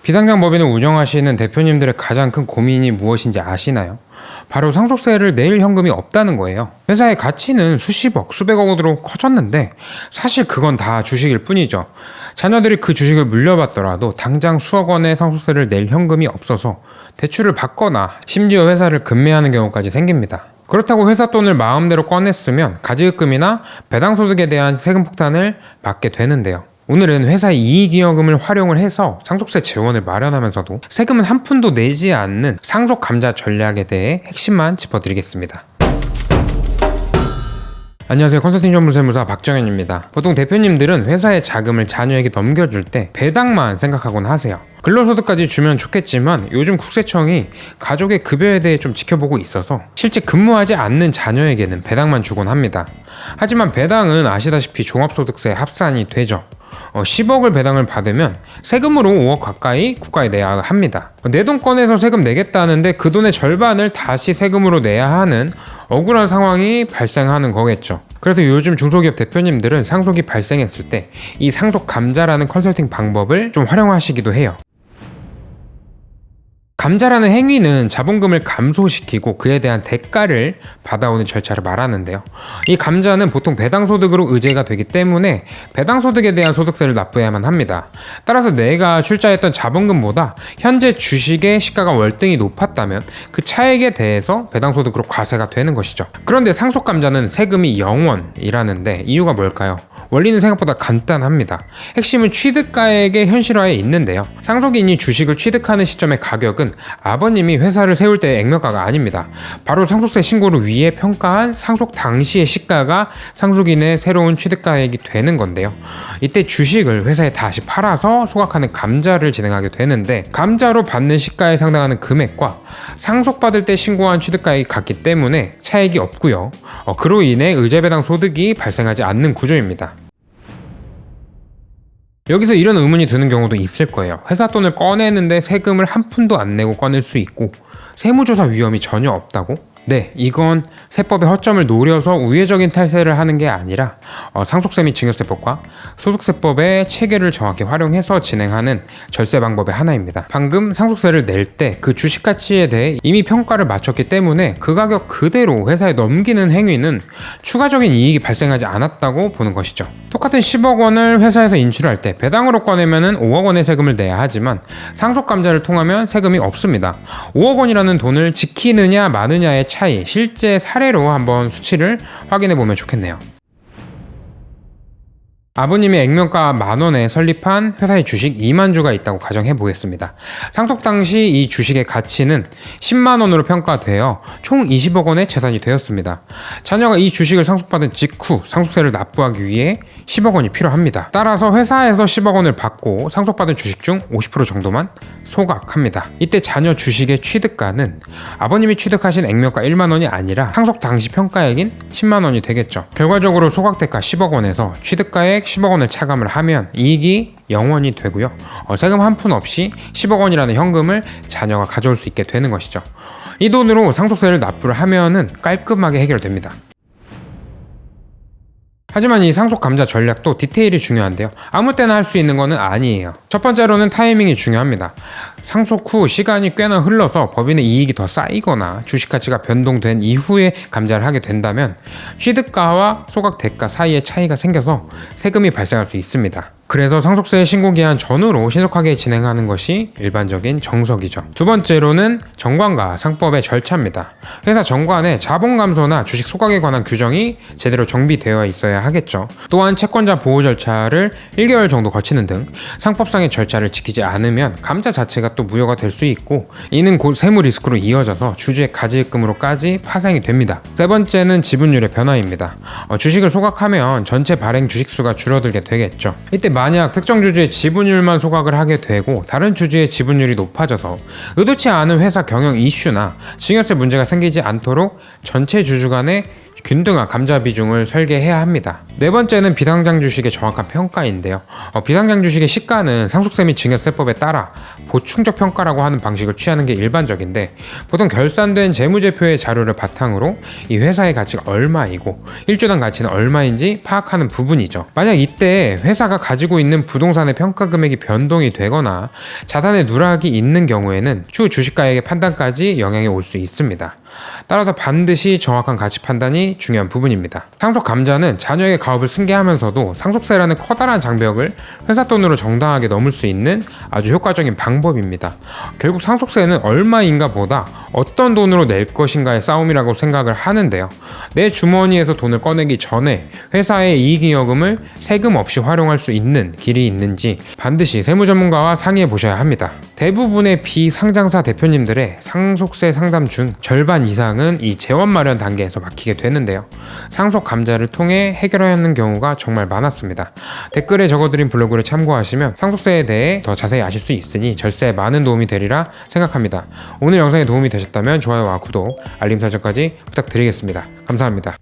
비상장법인을 운영하시는 대표님들의 가장 큰 고민이 무엇인지 아시나요? 바로 상속세를 낼 현금이 없다는 거예요. 회사의 가치는 수십억, 수백억으로 커졌는데 사실 그건 다 주식일 뿐이죠. 자녀들이 그 주식을 물려받더라도 당장 수억 원의 상속세를 낼 현금이 없어서 대출을 받거나 심지어 회사를 금매하는 경우까지 생깁니다. 그렇다고 회사 돈을 마음대로 꺼냈으면 가지급금이나 배당소득에 대한 세금 폭탄을 맞게 되는데요. 오늘은 회사의 이익이익금을 활용을 해서 상속세 재원을 마련하면서도 세금은 한 푼도 내지 않는 상속 감자 전략에 대해 핵심만 짚어드리겠습니다. 안녕하세요. 컨설팅 전문 세무사 박정현입니다. 보통 대표님들은 회사의 자금을 자녀에게 넘겨줄 때 배당만 생각하곤 하세요. 근로소득까지 주면 좋겠지만 요즘 국세청이 가족의 급여에 대해 좀 지켜보고 있어서 실제 근무하지 않는 자녀에게는 배당만 주곤 합니다. 하지만 배당은 아시다시피 종합소득세 합산이 되죠. 10억을 배당을 받으면 세금으로 5억 가까이 국가에 내야 합니다. 내 돈 꺼내서 세금 내겠다는데 그 돈의 절반을 다시 세금으로 내야 하는 억울한 상황이 발생하는 거겠죠. 그래서 요즘 중소기업 대표님들은 상속이 발생했을 때 이 상속 감자라는 컨설팅 방법을 좀 활용하시기도 해요. 감자라는 행위는 자본금을 감소시키고 그에 대한 대가를 받아오는 절차를 말하는데요. 이 감자는 보통 배당소득으로 의제가 되기 때문에 배당소득에 대한 소득세를 납부해야만 합니다. 따라서 내가 출자했던 자본금보다 현재 주식의 시가가 월등히 높았다면 그 차액에 대해서 배당소득으로 과세가 되는 것이죠. 그런데 상속감자는 세금이 0원이라는데 이유가 뭘까요? 원리는 생각보다 간단합니다. 핵심은 취득가액의 현실화에 있는데요. 상속인이 주식을 취득하는 시점의 가격은 아버님이 회사를 세울 때의 액면가가 아닙니다. 바로 상속세 신고를 위해 평가한 상속 당시의 시가가 상속인의 새로운 취득가액이 되는 건데요. 이때 주식을 회사에 다시 팔아서 소각하는 감자를 진행하게 되는데 감자로 받는 시가에 상당하는 금액과 상속받을 때 신고한 취득가액이 같기 때문에 차액이 없고요. 그로 인해 의제배당 소득이 발생하지 않는 구조입니다. 여기서 이런 의문이 드는 경우도 있을 거예요. 회사 돈을 꺼내는데 세금을 한 푼도 안 내고 꺼낼 수 있고 세무조사 위험이 전혀 없다고? 네, 이건 세법의 허점을 노려서 우회적인 탈세를 하는 게 아니라 상속세 및 증여세법과 소득세법의 체계를 정확히 활용해서 진행하는 절세 방법의 하나입니다. 방금 상속세를 낼 때 그 주식 가치에 대해 이미 평가를 마쳤기 때문에 그 가격 그대로 회사에 넘기는 행위는 추가적인 이익이 발생하지 않았다고 보는 것이죠. 똑같은 10억 원을 회사에서 인출할 때 배당으로 꺼내면 5억 원의 세금을 내야 하지만 상속감자를 통하면 세금이 없습니다. 5억 원이라는 돈을 지키느냐 마느냐의 차이, 실제 사례로 한번 수치를 확인해 보면 좋겠네요. 아버님의 액면가 10,000원에 설립한 회사의 주식 2만 주가 있다고 가정해 보겠습니다. 상속 당시 이 주식의 가치는 10만 원으로 평가되어 총 20억 원의 재산이 되었습니다. 자녀가 이 주식을 상속받은 직후 상속세를 납부하기 위해 10억 원이 필요합니다. 따라서 회사에서 10억 원을 받고 상속받은 주식 중 50% 정도만 소각합니다. 이때 자녀 주식의 취득가는 아버님이 취득하신 액면가 1만 원이 아니라 상속 당시 평가액인 10만 원이 되겠죠. 결과적으로 소각대가 10억 원에서 취득가액 10억 원을 차감을 하면 이익이 0원이 되고요. 세금 한 푼 없이 10억 원이라는 현금을 자녀가 가져올 수 있게 되는 것이죠. 이 돈으로 상속세를 납부를 하면은 깔끔하게 해결됩니다. 하지만 이 상속 감자 전략도 디테일이 중요한데요. 아무 때나 할 수 있는 것은 아니에요. 첫 번째로는 타이밍이 중요합니다. 상속 후 시간이 꽤나 흘러서 법인의 이익이 더 쌓이거나 주식 가치가 변동된 이후에 감자를 하게 된다면 취득가와 소각 대가 사이에 차이가 생겨서 세금이 발생할 수 있습니다. 그래서 상속세 신고 기한 전후로 신속하게 진행하는 것이 일반적인 정석이죠. 두 번째로는 정관과 상법의 절차입니다. 회사 정관에 자본 감소나 주식 소각에 관한 규정이 제대로 정비되어 있어야 하겠죠. 또한 채권자 보호 절차를 1개월 정도 거치는 등 상법상의 절차를 지키지 않으면 감자 자체가 또 무효가 될 수 있고 이는 곧 세무 리스크로 이어져서 주주의 가지입금으로까지 파생이 됩니다. 세 번째는 지분율의 변화입니다. 주식을 소각하면 전체 발행 주식수가 줄어들게 되겠죠. 이때 만약 특정 주주의 지분율만 소각을 하게 되고 다른 주주의 지분율이 높아져서 의도치 않은 회사 경영 이슈나 증여세 문제가 생기지 않도록 전체 주주 간의 균등한 감자 비중을 설계해야 합니다. 네 번째는 비상장 주식의 정확한 평가인데요. 비상장 주식의 시가는 상속세 및 증여세법에 따라 보충적 평가라고 하는 방식을 취하는 게 일반적인데, 보통 결산된 재무제표의 자료를 바탕으로 이 회사의 가치가 얼마이고 일주당 가치는 얼마인지 파악하는 부분이죠. 만약 이때 회사가 가지고 있는 부동산의 평가 금액이 변동이 되거나 자산의 누락이 있는 경우에는 추후 주식가액의 판단까지 영향이 올 수 있습니다. 따라서 반드시 정확한 가치 판단이 중요한 부분입니다. 상속 감자는 자녀의 가업을 승계하면서도 상속세라는 커다란 장벽을 회사 돈으로 정당하게 넘을 수 있는 아주 효과적인 방법입니다. 결국 상속세는 얼마인가 보다 어떤 돈으로 낼 것인가의 싸움이라고 생각을 하는데요. 내 주머니에서 돈을 꺼내기 전에 회사의 이익잉여금을 세금 없이 활용할 수 있는 길이 있는지 반드시 세무 전문가와 상의해 보셔야 합니다. 대부분의 비상장사 대표님들의 상속세 상담 중 절반 이상은 이 재원 마련 단계에서 막히게 되는데요. 상속 감자를 통해 해결하는 경우가 정말 많았습니다. 댓글에 적어드린 블로그를 참고하시면 상속세에 대해 더 자세히 아실 수 있으니 절세에 많은 도움이 되리라 생각합니다. 오늘 영상이 도움이 되셨다면 좋아요와 구독, 알림 설정까지 부탁드리겠습니다. 감사합니다.